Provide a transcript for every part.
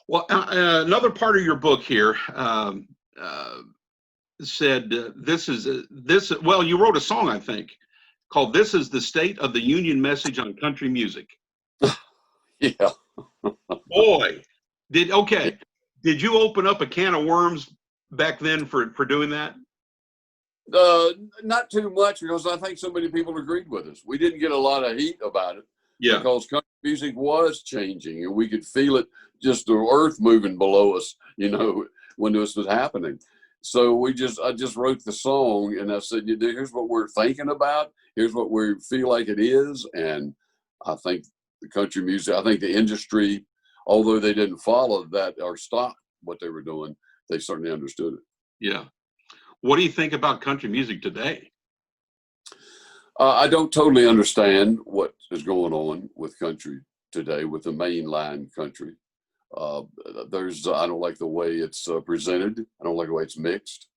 Well, another part of your book here said well, you wrote a song, I think, called "This is the State of the Union Message on Country Music." Yeah. Boy, did you open up a can of worms back then for doing that? Not too much, because I think so many people agreed with us. We didn't get a lot of heat about it, because country music was changing, and we could feel it, just the earth moving below us, when this was happening. So I just wrote the song, and I said, here's what we're thinking about. Here's what we feel like it is. And I think the country music, I think the industry, although they didn't follow that or stop what they were doing, they certainly understood it. Yeah. What do you think about country music today? I don't totally understand what is going on with country today, with the mainline country. I don't like the way it's presented. I don't like the way it's mixed.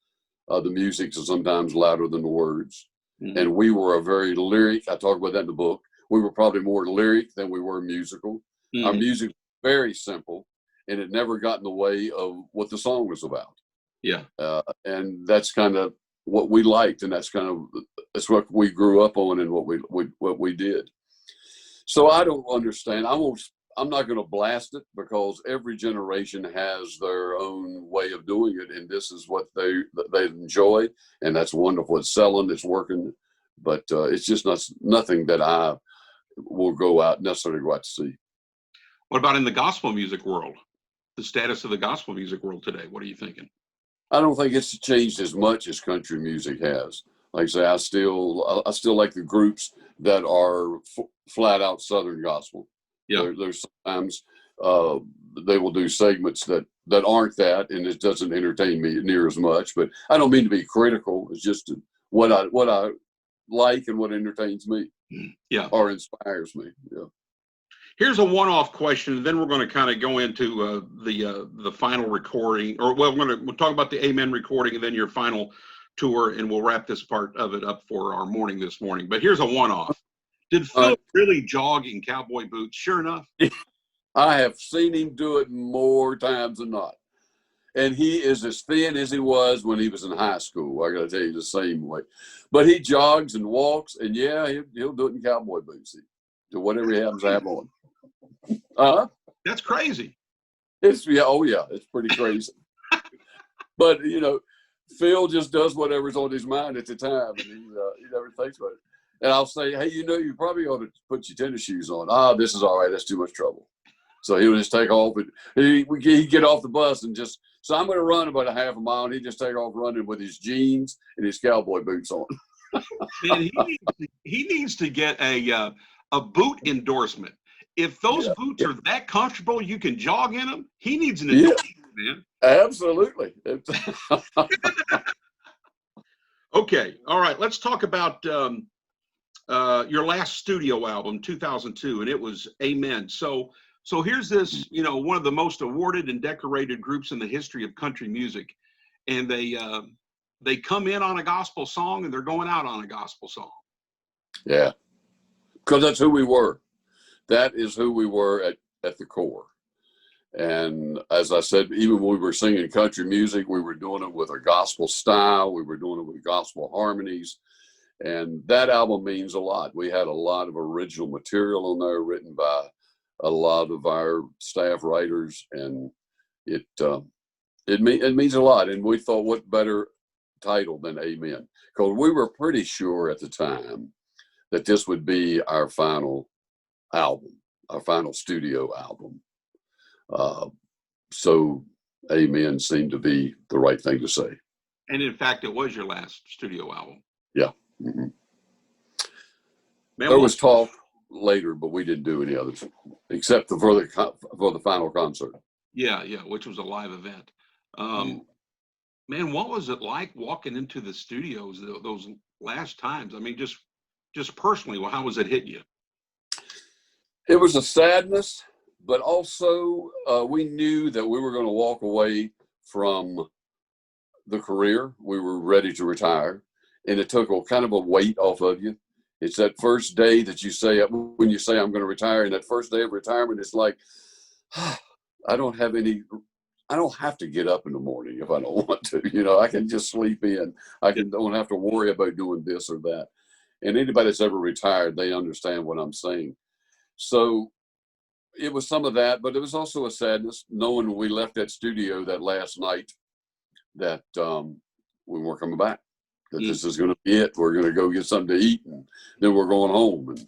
The music is sometimes louder than the words. Mm-hmm. And we were a very lyric. I talk about that in the book. We were probably more lyric than we were musical. Mm-hmm. Our music was very simple, and it never got in the way of what the song was about. Yeah. And that's kind of what we liked, and that's what we grew up on, and what we did. So I don't understand. I'm not going to blast it, because every generation has their own way of doing it, and this is what they enjoy, and that's wonderful. It's selling, it's working, but it's just nothing that I will necessarily go out to see. What about in the gospel music world? The status of the gospel music world today? What are you thinking? I don't think it's changed as much as country music has. Like I say, I still like the groups that are flat out Southern gospel. Yeah. There's sometimes they will do segments that aren't that, and it doesn't entertain me near as much. But I don't mean to be critical. It's just what I like and what entertains me. Yeah. Or inspires me. Yeah. Here's a one-off question, and then we're going to kind of go into the final recording, we'll talk about the Amen recording, and then your final tour, and we'll wrap this part of it up for our morning this morning. But here's a one-off. Did Phil really jog in cowboy boots? Sure enough. I have seen him do it more times than not. And he is as thin as he was when he was in high school. I got to tell you, the same way. But he jogs and walks, and yeah, he'll do it in cowboy boots. To whatever he happens to have on. That's crazy. It's pretty crazy. But Phil just does whatever's on his mind at the time, and he never thinks about it. And I'll say, hey, you probably ought to put your tennis shoes on. This is all right. That's too much trouble. So he'll just take off, and he'd get off the bus and just. So I'm going to run about a half a mile, and he'd just take off running with his jeans and his cowboy boots on. Man, he needs to get a boot endorsement. If those boots are that comfortable, you can jog in them. He needs an endorsement, man. Absolutely. Okay. All right. Let's talk about your last studio album, 2002, and it was Amen. So here's this, one of the most awarded and decorated groups in the history of country music, and they come in on a gospel song, and they're going out on a gospel song. Yeah, because that's who we were. That is who we were at the core. And as I said, even when we were singing country music, we were doing it with a gospel style. We were doing it with gospel harmonies. And that album means a lot. We had a lot of original material on there written by a lot of our staff writers. And it means a lot. And we thought, what better title than Amen? Because we were pretty sure at the time that this would be our final album, our final studio album. So Amen seemed to be the right thing to say. And in fact, it was your last studio album. Yeah. Mm-hmm. There was talk later, but we didn't do any others except for the final concert. Yeah, which was a live event. Man, what was it like walking into the studios those last times? I mean, just personally, how was it hitting you? It was a sadness, but also we knew that we were going to walk away from the career. We were ready to retire, and it took kind of a weight off of you. It's that first day that you say, when you say I'm going to retire, and that first day of retirement, it's like, I don't have to get up in the morning if I don't want to. You know, I can just sleep in. Don't have to worry about doing this or that. And anybody that's ever retired, they understand what I'm saying. So it was some of that, but it was also a sadness knowing when we left that studio that last night that we weren't coming back. That this is going to be it. We're going to go get something to eat, and then we're going home. And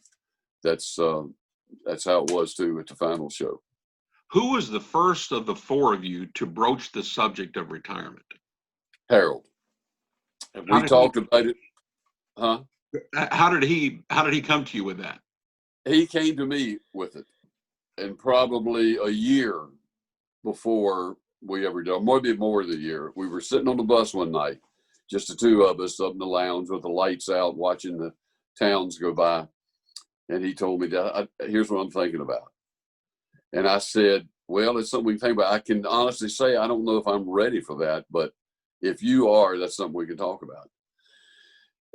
that's how it was too at the final show. Who was the first of the four of you to broach the subject of retirement? Harold. We talked about it. Huh? How did he come to you with that? He came to me with it, and probably a year before we ever did, maybe more than a year. We were sitting on the bus one night, just the two of us up in the lounge with the lights out, watching the towns go by. And he told me that, here's what I'm thinking about. And I said, well, it's something we can think about. I can honestly say, I don't know if I'm ready for that, but if you are, that's something we can talk about.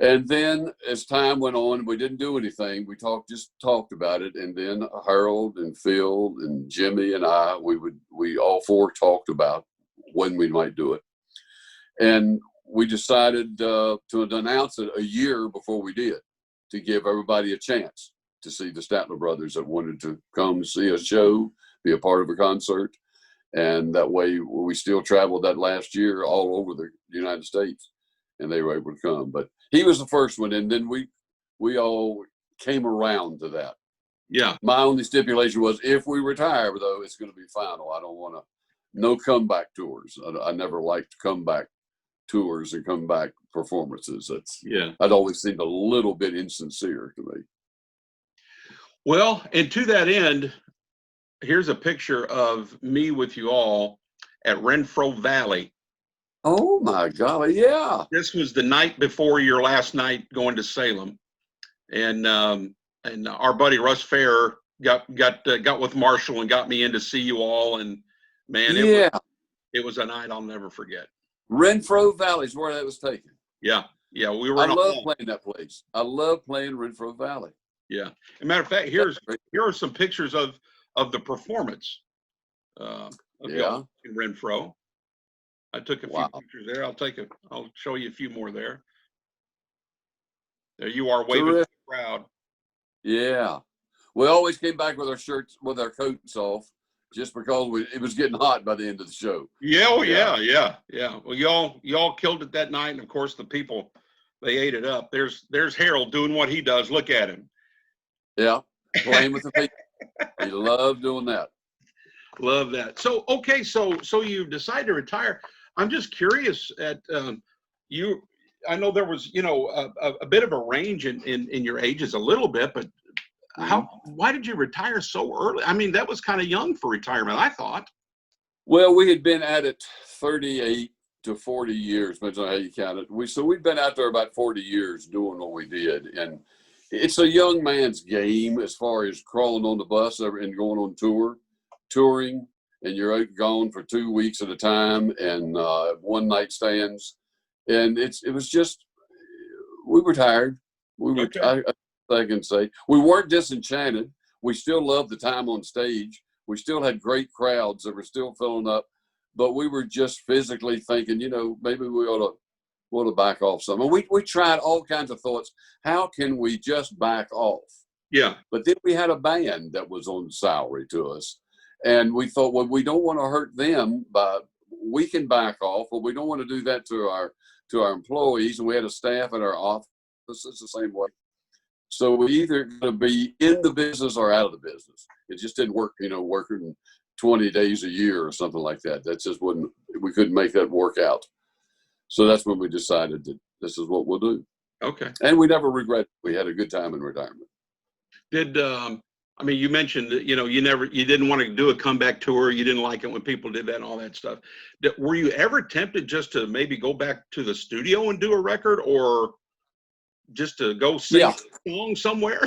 And then as time went on, we didn't do anything. We just talked about it. And then Harold and Phil and Jimmy and I, we all four talked about when we might do it. And we decided to announce it a year before we did, to give everybody a chance to see the Statler Brothers that wanted to come see a show, be a part of a concert. And that way we still traveled that last year all over the United States, and they were able to come. But he was the first one, and then we all came around to that. Yeah. My only stipulation was if we retire, though, it's going to be final. I don't want no comeback tours. I never liked comeback tours and comeback performances. I'd always seemed a little bit insincere to me. Well, and to that end, here's a picture of me with you all at Renfro Valley. Oh my golly, yeah. This was the night before your last night going to Salem, and our buddy Russ Fair got with Marshall and got me in to see you all, and man, it was a night I'll never forget. Renfro Valley is where that was taken. Yeah, we were. I love playing that place. I love playing Renfro Valley. Yeah. As a matter of fact, here are some pictures of the performance of y'all in Renfro. I took a few pictures there. I'll show you a few more there. There you are waving to the crowd. Yeah. We always came back with our shirts, with our coats off, just because it was getting hot by the end of the show. Yeah. Well, y'all killed it that night, and of course the people, they ate it up. There's Harold doing what he does. Look at him. Yeah, playing with the people. He loved doing that. Love that. So okay, so you decide to retire. I'm just curious at you. I know there was a bit of a range in your ages, a little bit, but why did you retire so early? I mean, that was kind of young for retirement, I thought. Well, we had been at it 38 to 40 years, depends on how you count it. We'd been out there about 40 years doing what we did, and it's a young man's game as far as crawling on the bus and going on touring, and you're out gone for 2 weeks at a time and one night stands. And it was just, we were tired. I can say we weren't disenchanted. We still loved the time on stage. We still had great crowds that were still filling up, but we were just physically thinking, maybe we ought to back off some. And we tried all kinds of thoughts. How can we just back off? Yeah. But then we had a band that was on salary to us. And we thought, well, we don't want to hurt them, but we can back off, but we don't want to do that to our employees. And we had a staff at our office. It's the same way. So we either going to be in the business or out of the business. It just didn't work, working 20 days a year or something like that. That just we couldn't make that work out. So that's when we decided that this is what we'll do. Okay. And we never regret it. We had a good time in retirement. You mentioned that, you didn't want to do a comeback tour. You didn't like it when people did that and all that stuff. Were you ever tempted just to maybe go back to the studio and do a record, or just to go sing a song somewhere?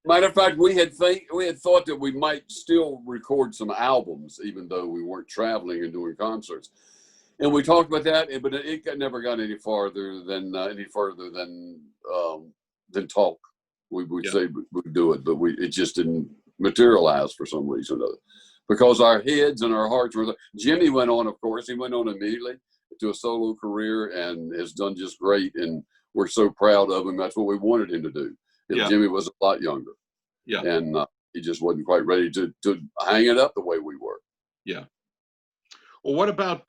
Matter of fact, we had thought that we might still record some albums, even though we weren't traveling and doing concerts. And we talked about that, but it never got any further than talk. We would say we'd do it, but it just didn't materialize for some reason or another. because our heads and our hearts were there. Jimmy went on, of course, he went on immediately to a solo career and has done just great. And we're so proud of him. That's what we wanted him to do. Yeah. Jimmy was a lot younger. Yeah. And he just wasn't quite ready to hang it up the way we were. Yeah. Well, what about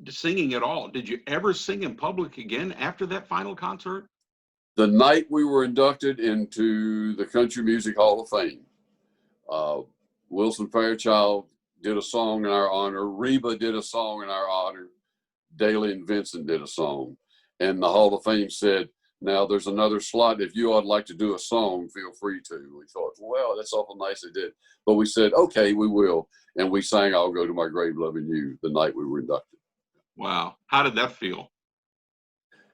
singing at all? Did you ever sing in public again after that final concert? The night we were inducted into the Country Music Hall of Fame, Wilson Fairchild did a song in our honor. Reba did a song in our honor. Daly and Vincent did a song. And the Hall of Fame said, now there's another slot. If you would like to do a song, feel free to. We thought, well, that's awful nice they did. But we said, okay, we will. And we sang I'll Go to My Grave Loving You the night we were inducted. Wow. How did that feel?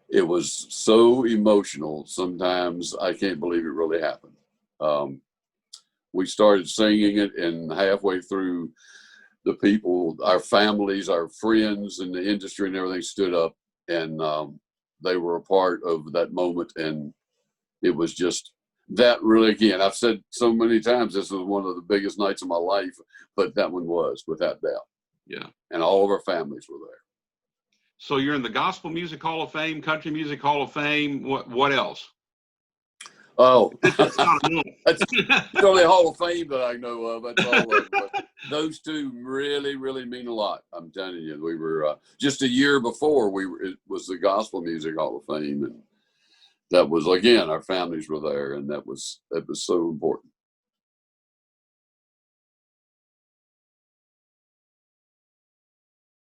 It was so emotional. Sometimes I can't believe it really happened. We started singing it, and halfway through, the people, our families, our friends in the industry and everything stood up, and they were a part of that moment. And it was just that really, again, I've said so many times, this was one of the biggest nights of my life, but that one was, without doubt. Yeah. And all of our families were there. So you're in the Gospel Music Hall of Fame, Country Music Hall of Fame. What else? Oh, That's not enough. That's the only Hall of Fame that I know of. That's all of them. But those two really, really mean a lot. I'm telling you, we were just a year before it was the Gospel Music Hall of Fame, and that was, again, our families were there, and that was so important.